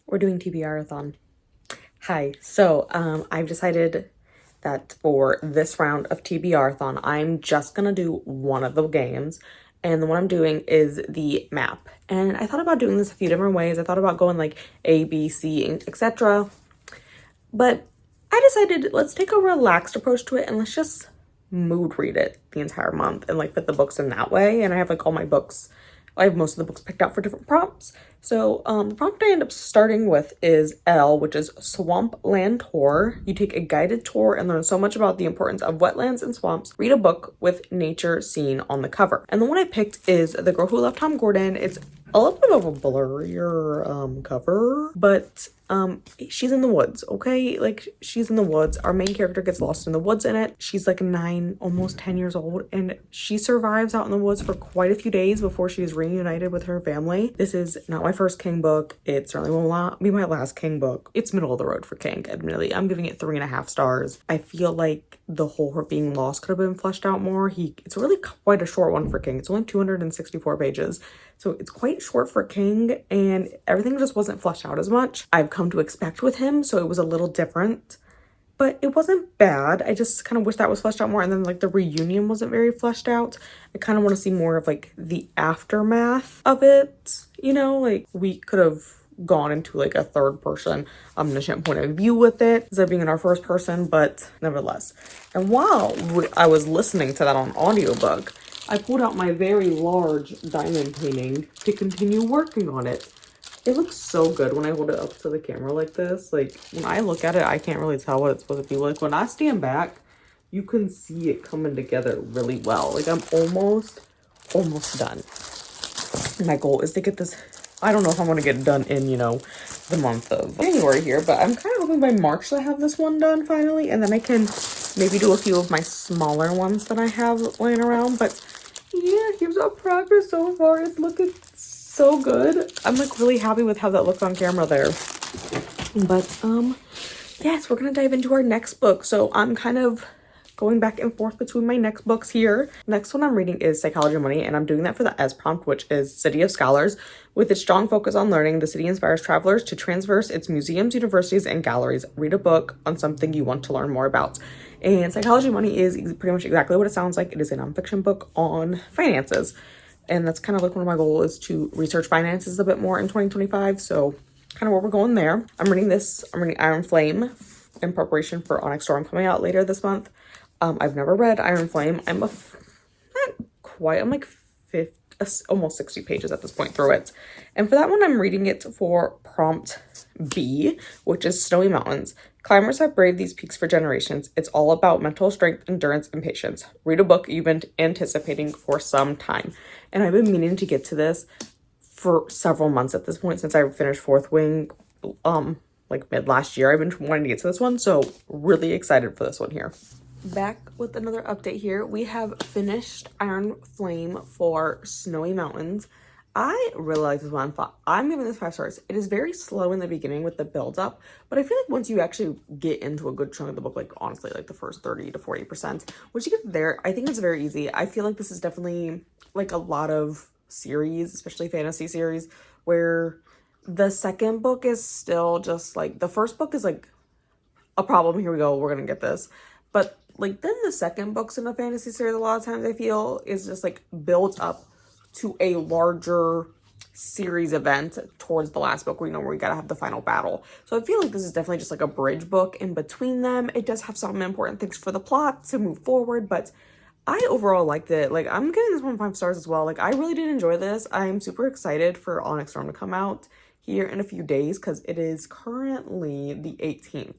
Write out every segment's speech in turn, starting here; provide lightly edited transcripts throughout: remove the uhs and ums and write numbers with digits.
We're doing TBRathon. Hi. So, I've decided that for this round of TBRathon, I'm just gonna do one of the games. And the one I'm doing is the map. And I thought about doing this a few different ways. I thought about going like A, B, C, etc. But I decided let's take a relaxed approach to it and let's just mood read it the entire month and like fit the books in that way. And I have like all my books, I have most of the books picked out for different prompts. So the prompt I end up starting with is L, which is Swamp Land Tour. You take a guided tour and learn so much about the importance of wetlands and swamps. Read a book with nature seen on the cover. And the one I picked is The Girl Who Loved Tom Gordon. It's a little bit of a blurrier cover, but she's in the woods, okay? Like, she's in the woods. Our main character gets lost in the woods in it. She's like 9, almost 10 years old, and she survives out in the woods for quite a few days before she's reunited with her family. This is not my first King book. It certainly will not be my last King book. It's middle of the road for King, admittedly. I'm giving it 3.5 stars. I feel like the whole her being lost could have been fleshed out more. It's really quite a short one for King. It's only 264 pages. So it's quite short for King, and everything just wasn't fleshed out as much. I've come to expect with him, so it was a little different. But it wasn't bad. I just kind of wish that was fleshed out more. And then like the reunion wasn't very fleshed out. I kind of want to see more of like the aftermath of it. You know, like we could have gone into like a third person omniscient point of view with it instead of being in our first person, but nevertheless. And while I was listening to that on audiobook, I pulled out my very large diamond painting to continue working on it. It looks so good when I hold it up to the camera like this. Like, when I look at it, I can't really tell what it's supposed to be like. When I stand back, you can see it coming together really well. Like, I'm almost done. My goal is to get this, I don't know if I'm going to get it done in, you know, the month of January here, but I'm kind of hoping by March to have this one done finally, and then I can maybe do a few of my smaller ones that I have laying around. But yeah, here's our progress so far. It's looking so good. I'm like really happy with how that looks on camera there. But yes, we're gonna dive into our next book. So I'm kind of going back and forth between my next books here. Next one I'm reading is Psychology of Money, and I'm doing that for the S prompt, which is City of Scholars. With its strong focus on learning, the city inspires travelers to traverse its museums, universities, and galleries. Read a book on something you want to learn more about. And Psychology of Money is pretty much exactly what it sounds like. It is a nonfiction book on finances. And that's kind of like one of my goals is to research finances a bit more in 2025. So kind of where we're going there. I'm reading Iron Flame in preparation for Onyx Storm coming out later this month. I've never read Iron Flame. I'm like almost 60 pages at this point through it. And for that one, I'm reading it for prompt B, which is Snowy Mountains. Climbers have braved these peaks for generations. It's all about mental strength, endurance, and patience. Read a book you've been anticipating for some time. And I've been meaning to get to this for several months at this point since I finished Fourth Wing, like mid last year. I've been wanting to get to this one, so really excited for this one here. Back with another update here. We have finished Iron Flame for Snowy Mountains. I really like this one. I'm giving this 5 stars. It is very slow in the beginning with the build up, but I feel like once you actually get into a good chunk of the book, like honestly, like the first 30 to 40%, once you get there, I think it's very easy. I feel like this is definitely like a lot of series, especially fantasy series, where the second book is still just like, the first book is like a problem. Here we go. We're going to get this. But like then the second books in a fantasy series, a lot of times I feel is just like built up to a larger series event towards the last book where, you know, where we gotta have the final battle. So I feel like this is definitely just like a bridge book in between them. It does have some important things for the plot to move forward, but I overall liked it. Like, I'm giving this one 5 stars as well. Like, I really did enjoy this. I'm super excited for Onyx Storm to come out here in a few days because it is currently the 18th.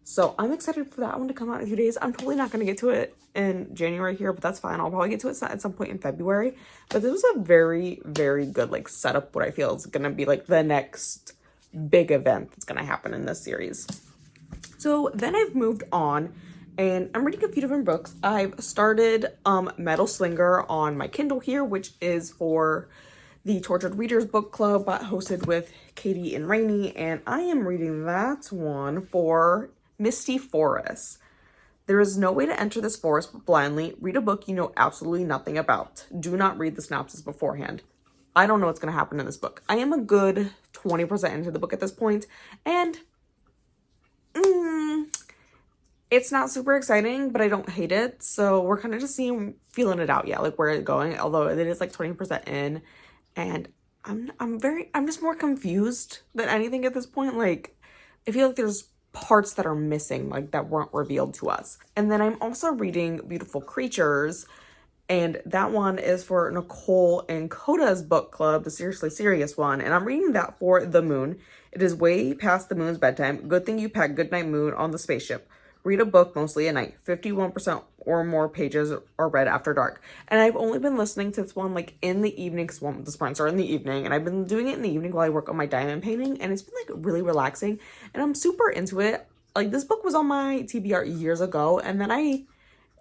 So I'm excited for that one to come out in a few days. I'm totally not going to get to it in January here, but that's fine. I'll probably get to it at some point in February. But this was a very, very good like setup, what I feel is going to be like the next big event that's going to happen in this series. So then I've moved on and I'm reading a few different books. I've started Metal Slinger on my Kindle here, which is for the Tortured Readers Book Club hosted with Katie and Rainey. And I am reading that one for Misty Forest. There is no way to enter this forest blindly. Read a book you know absolutely nothing about. Do not read the synopsis beforehand. I don't know what's going to happen in this book. I am a good 20% into the book at this point, and it's not super exciting, but I don't hate it. So we're kind of just feeling it out, yeah, like where it's going. Although it is like 20% in, and I'm just more confused than anything at this point. Like, I feel like there's parts that are missing, like that weren't revealed to us. And then I'm also reading Beautiful Creatures, and that one is for Nicole and Coda's book club, the Seriously Serious one. And I'm reading that for the moon. It is way past the moon's bedtime. Good thing you packed Goodnight Moon on the spaceship. Read a book mostly at night. 51% or more pages are read after dark. And I've only been listening to this one like in the evening, because the sprints are in the evening. And I've been doing it in the evening while I work on my diamond painting. And it's been like really relaxing. And I'm super into it. Like, this book was on my TBR years ago. And then I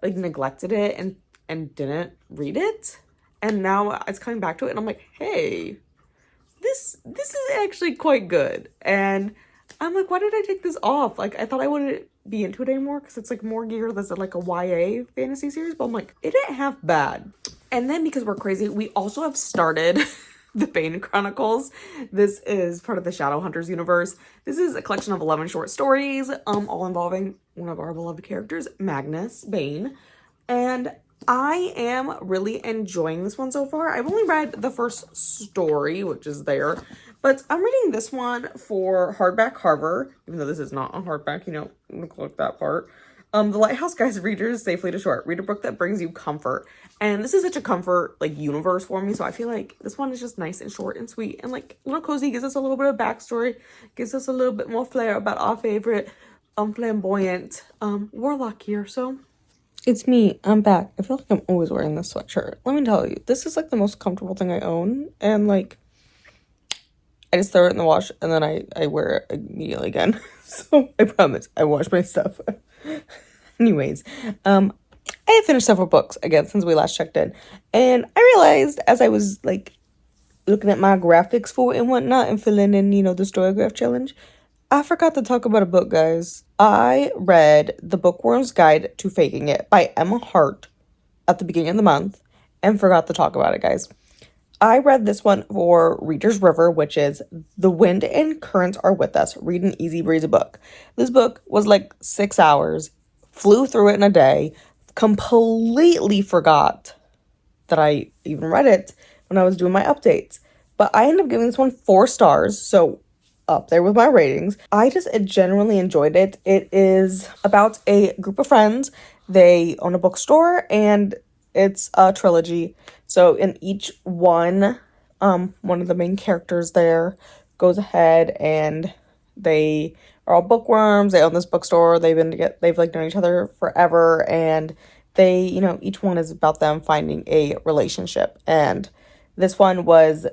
like neglected it and didn't read it, and now it's coming back to it, and I'm like, hey, this is actually quite good. And I'm like, why did I take this off? Like, I thought I wouldn't be into it anymore because it's like more geared as like a YA fantasy series, but I'm like, it ain't half bad. And then, because we're crazy, we also have started the Bane Chronicles. This is part of the Shadowhunters universe. This is a collection of 11 short stories, all involving one of our beloved characters, Magnus Bane. And I am really enjoying this one so far. I've only read the first story, which is there, but I'm reading this one for hardback Carver, even though this is not on hardback, you know, look that part. The Lighthouse Guides Readers Safely to Shore. Read a book that brings you comfort. And this is such a comfort, like, universe for me, so I feel like this one is just nice and short and sweet and, like, a little cozy. Gives us a little bit of backstory, gives us a little bit more flair about our favorite, flamboyant, warlock here, so... It's me. I'm back. I feel like I'm always wearing this sweatshirt. Let me tell you, this is like the most comfortable thing I own. And like, I just throw it in the wash and then I wear it immediately again. So I promise I wash my stuff. Anyways, I have finished several books again since we last checked in. And I realized as I was like looking at my graphics for it and whatnot and filling in, you know, the Storygraph challenge, I forgot to talk about a book, guys. I read The Bookworm's Guide to Faking It by Emma Hart at the beginning of the month and forgot to talk about it, guys. I read this one for Reader's River, which is The Wind and Currents Are With Us. Read an easy breezy book. This book was like 6 hours, flew through it in a day, completely forgot that I even read it when I was doing my updates. But I ended up giving this one 4 stars, so up there with my ratings. I just genuinely enjoyed it. It is about a group of friends. They own a bookstore and it's a trilogy. So in each one of the main characters there goes ahead and they are all bookworms. They own this bookstore. They've like known each other forever, and they, you know, each one is about them finding a relationship. And this one was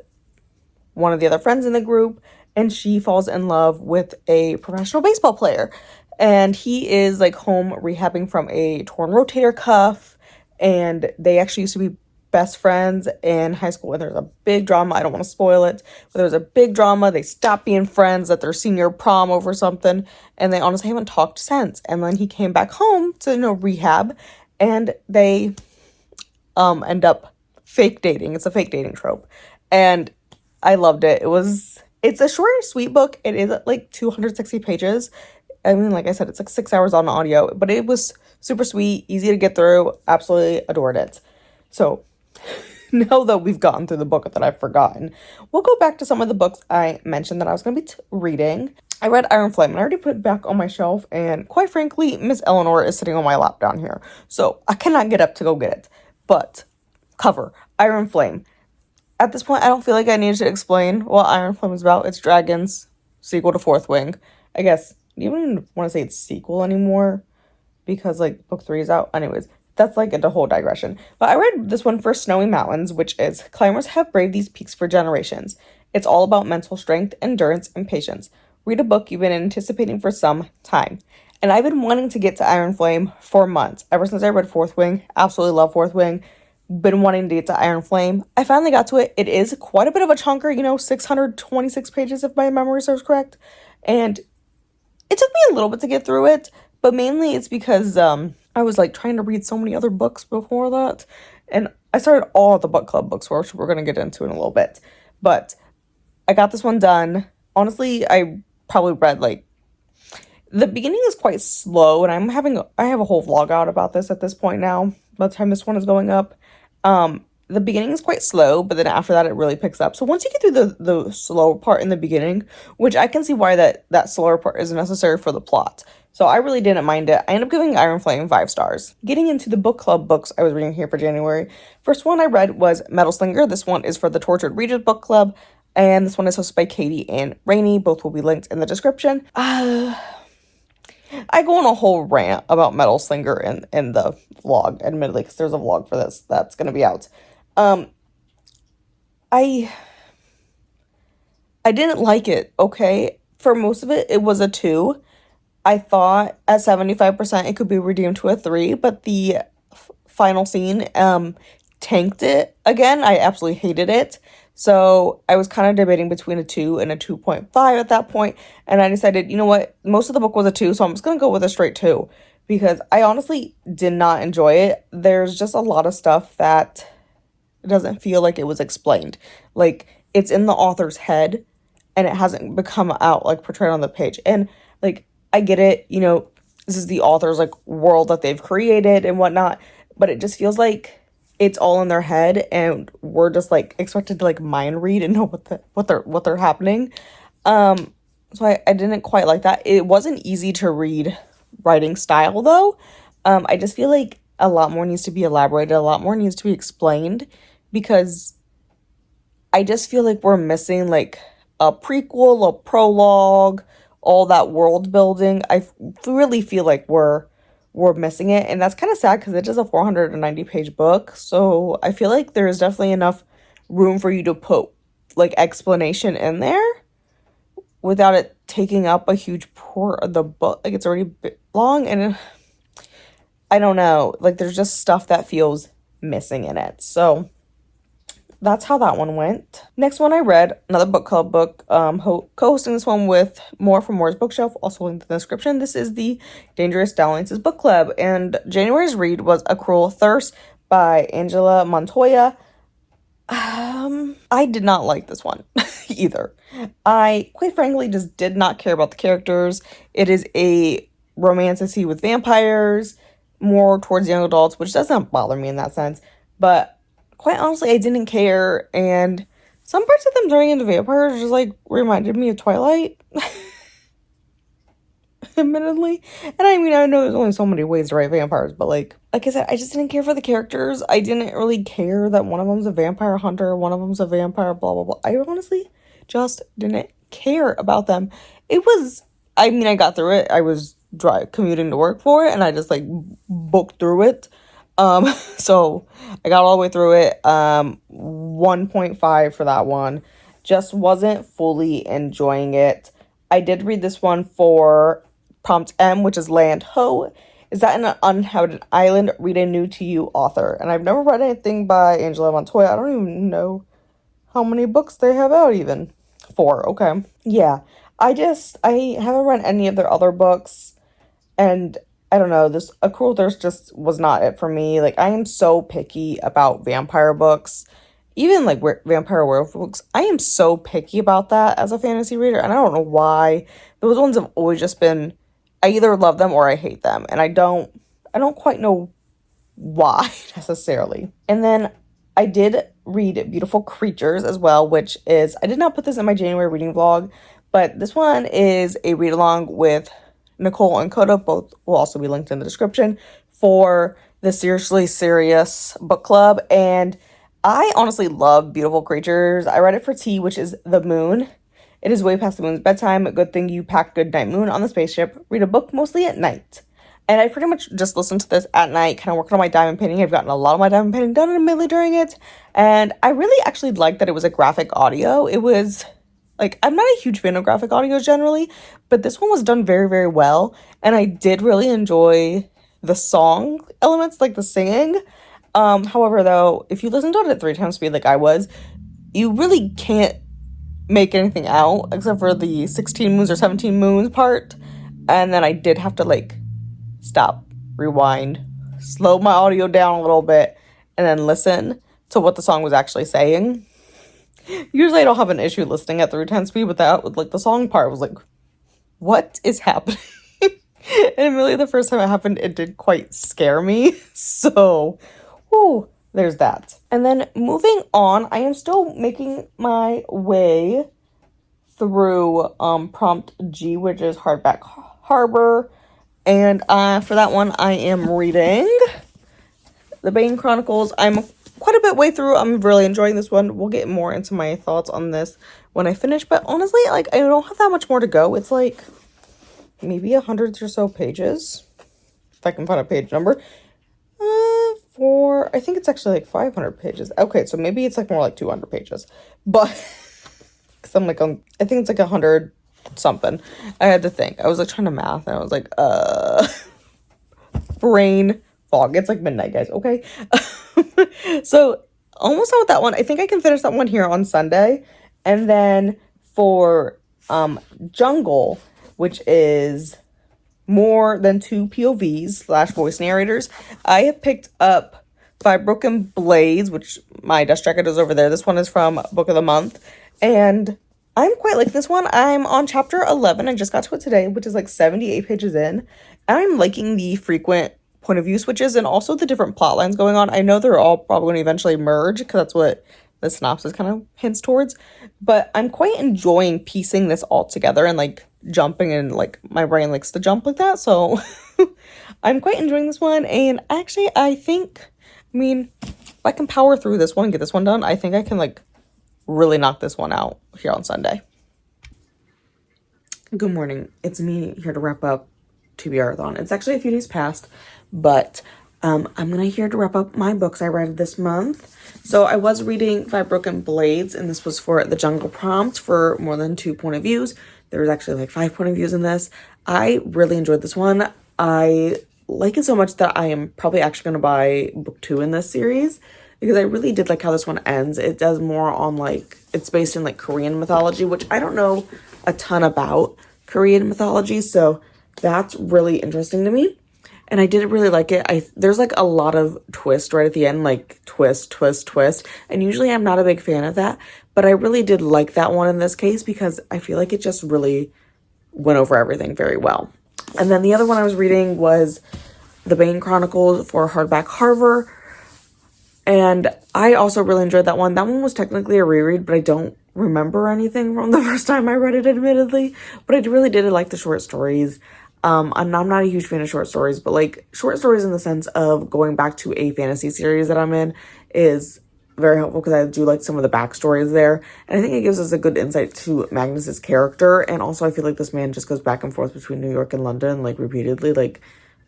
one of the other friends in the group, and she falls in love with a professional baseball player. And he is like home rehabbing from a torn rotator cuff. And they actually used to be best friends in high school. And there's a big drama. I don't want to spoil it, but there was a big drama. They stopped being friends at their senior prom over something. And they honestly haven't talked since. And then he came back home to, you know, rehab. And they end up fake dating. It's a fake dating trope. And I loved it. It's a short and sweet book. It is like 260 pages. I mean, like I said, it's like 6 hours on audio, but it was super sweet, easy to get through. Absolutely adored it. So now that we've gotten through the book that I've forgotten, we'll go back to some of the books I mentioned that I was going to be reading. I read Iron Flame and I already put it back on my shelf. And quite frankly, Miss Eleanor is sitting on my lap down here. So I cannot get up to go get it. But cover, Iron Flame. At this point, I don't feel like I needed to explain what Iron Flame is about. It's dragons, sequel to Fourth Wing. I guess you don't even want to say it's sequel anymore because, like, book 3 is out. Anyways, that's, like, a whole digression. But I read this one for Snowy Mountains, which is Climbers have braved these peaks for generations. It's all about mental strength, endurance, and patience. Read a book you've been anticipating for some time. And I've been wanting to get to Iron Flame for months. Ever since I read Fourth Wing. Absolutely love Fourth Wing. Been wanting to get to Iron Flame. I finally got to it. It is quite a bit of a chunker, you know, 626 pages if my memory serves correct. And it took me a little bit to get through it, but mainly it's because I was like trying to read so many other books before that. And I started all the book club books, which we're going to get into in a little bit. But I got this one done. Honestly, I probably read like the beginning is quite slow, and I have a whole vlog out about this at this point now. By the time this one is going up, the beginning is quite slow, but then after that it really picks up. So once you get through the slow part in the beginning, which I can see why that slower part is necessary for the plot. So I really didn't mind it. I ended up giving Iron Flame 5 stars. Getting into the book club books I was reading here for January. First one I read was Metal Slinger. This one is for the Tortured Readers book club, and this one is hosted by Katie and Rainey. Both will be linked in the description. I go on a whole rant about Metal Slinger in the vlog, admittedly, because there's a vlog for this that's going to be out. I didn't like it, okay? For most of it, it was a 2. I thought at 75% it could be redeemed to a 3, but the final scene tanked it again. I absolutely hated it. So I was kind of debating between a 2 and a 2.5 at that point, and I decided, you know what, most of the book was a 2, so I'm just going to go with a straight 2, because I honestly did not enjoy it. There's just a lot of stuff that doesn't feel like it was explained. Like, it's in the author's head, and it hasn't become out, like, portrayed on the page. And, like, I get it, you know, this is the author's, like, world that they've created and whatnot, but it just feels like it's all in their head, and we're just like expected to like mind read and know what they're happening. So I didn't quite like that. It wasn't easy to read writing style though. I just feel like a lot more needs to be elaborated, a lot more needs to be explained, because I just feel like we're missing like a prequel, a prologue, all that world building. I really feel like we're missing it, and that's kind of sad because it is a 490-page book, so I feel like there is definitely enough room for you to put like explanation in there without it taking up a huge part of the book. Like, it's already long, and I don't know, like there's just stuff that feels missing in it. So that's how that one went. Next one I read, another book club book, co-hosting this one with More from Moore's Bookshelf, also linked in the description. This is the Dangerous Dalliances book club, and January's read was A Cruel Thirst by Angela Montoya. I did not like this one either. I, quite frankly, just did not care about the characters. It is a romantasy with vampires, more towards young adults, which doesn't bother me in that sense, but quite honestly, I didn't care, and some parts of them turning into vampires just, like, reminded me of Twilight, admittedly. And I mean, I know there's only so many ways to write vampires, but, like I said, I just didn't care for the characters. I didn't really care that one of them's a vampire hunter, one of them's a vampire, blah, blah, blah. I honestly just didn't care about them. It was, I mean, I got through it. I was commuting to work for it, and I just, like, booked through it. So I got all the way through it. 1.5 for that one. Just wasn't fully enjoying it. I did read this one for Prompt M, which is Land Ho. Is that an uninhabited island? Read a new to you author. And I've never read anything by Angela Montoya. I don't even know how many books they have out even. 4, okay. Yeah. I haven't read any of their other books, and I don't know, this A Cruel Thirst just was not it for me. Like, I am so picky about vampire books. Even, like, vampire werewolf books. I am so picky about that as a fantasy reader, and I don't know why. Those ones have always just been, I either love them or I hate them, and I don't quite know why, necessarily. And then I did read Beautiful Creatures as well, which is, I did not put this in my January reading vlog, but this one is a read-along with Nicole and Coda. Both will also be linked in the description for the Seriously Serious book club, and I honestly love Beautiful Creatures. I read it for tea, which is the moon. It is way past the moon's bedtime. A good thing you packed Goodnight Moon on the spaceship. Read a book mostly at night. And I pretty much just listened to this at night, kind of working on my diamond painting. I've gotten a lot of my diamond painting done admittedly during it, and I really actually liked that it was a graphic audio. It was, like, I'm not a huge fan of graphic audios generally, but this one was done very, very well, and I did really enjoy the song elements, like the singing. However, though, if you listen to it at 3 times speed like I was, you really can't make anything out except for the 16 moons or 17 moons part, and then I did have to, like, stop, rewind, slow my audio down a little bit, and then listen. to what the song was actually saying. Usually I don't have an issue listening at 3 times speed, but that, like, the song part was like, what is happening? And really the first time it happened, it did quite scare me. So, whew, there's that. And then moving on, I am still making my way through prompt G, which is Hardback Harbor. And for that one, I am reading The Bane Chronicles. I'm quite a bit way through. I'm really enjoying this one. We'll get more into my thoughts on this when I finish. But honestly, like, I don't have that much more to go. It's like maybe 100 or so pages, if I can find a page number. I think it's actually like 500 pages. Okay, so maybe it's like more like 200 pages. But, because I'm like, I think it's like 100 something. I had to think. I was like trying to math, and I was like, brain fog. It's like midnight, guys, okay? So, almost done with that one. I think I can finish that one here on Sunday. And then for Jungle, which is more than 2 POVs / voice narrators, I have picked up Five Broken Blades, which my dust jacket is over there. This one is from Book of the Month, and I'm quite like this one. I'm on chapter 11. I just got to it today, which is like 78 pages in, and I'm liking the frequent point of view switches and also the different plot lines going on. I know they're all probably going to eventually merge, because that's what the synopsis kind of hints towards, but I'm quite enjoying piecing this all together and like jumping, and like my brain likes to jump like that, so I'm quite enjoying this one. And actually I think, I mean, if I can power through this one and get this one done, I think I can like really knock this one out here on Sunday. Good morning, it's me here to wrap up TBRathon. It's actually a few days past, but I'm here to wrap up my books I read this month. So I was reading Five Broken Blades, and this was for the Jungle prompt for more than 2 point of views. There was actually like 5 point of views in this. I really enjoyed this one. I like it so much that I am probably actually going to buy book 2 in this series, because I really did like how this one ends. It does more on like, it's based in like Korean mythology, which I don't know a ton about Korean mythology, so that's really interesting to me. And I did really like it. There's like a lot of twist right at the end, like twist, twist, twist. And usually I'm not a big fan of that, but I really did like that one in this case, because I feel like it just really went over everything very well. And then the other one I was reading was The Bane Chronicles for Hardback Harbor. And I also really enjoyed that one. That one was technically a reread, but I don't remember anything from the first time I read it, admittedly. But I really did like the short stories. I'm not a huge fan of short stories, but like short stories in the sense of going back to a fantasy series that I'm in is very helpful, because I do like some of the backstories there. And I think it gives us a good insight to Magnus's character. And also I feel like this man just goes back and forth between New York and London, like repeatedly. Like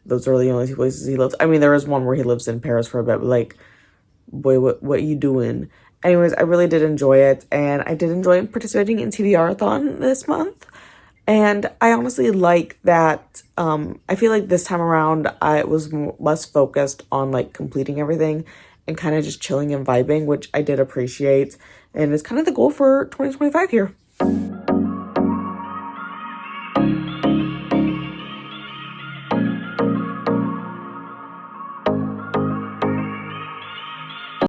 those are the only 2 places he lives. I mean, there is one where he lives in Paris for a bit, but like, boy, what you doing? Anyways, I really did enjoy it, and I did enjoy participating in TBRathon this month. And I honestly like that. I feel like this time around I was less focused on like completing everything and kind of just chilling and vibing, which I did appreciate. And it's kind of the goal for 2025 here.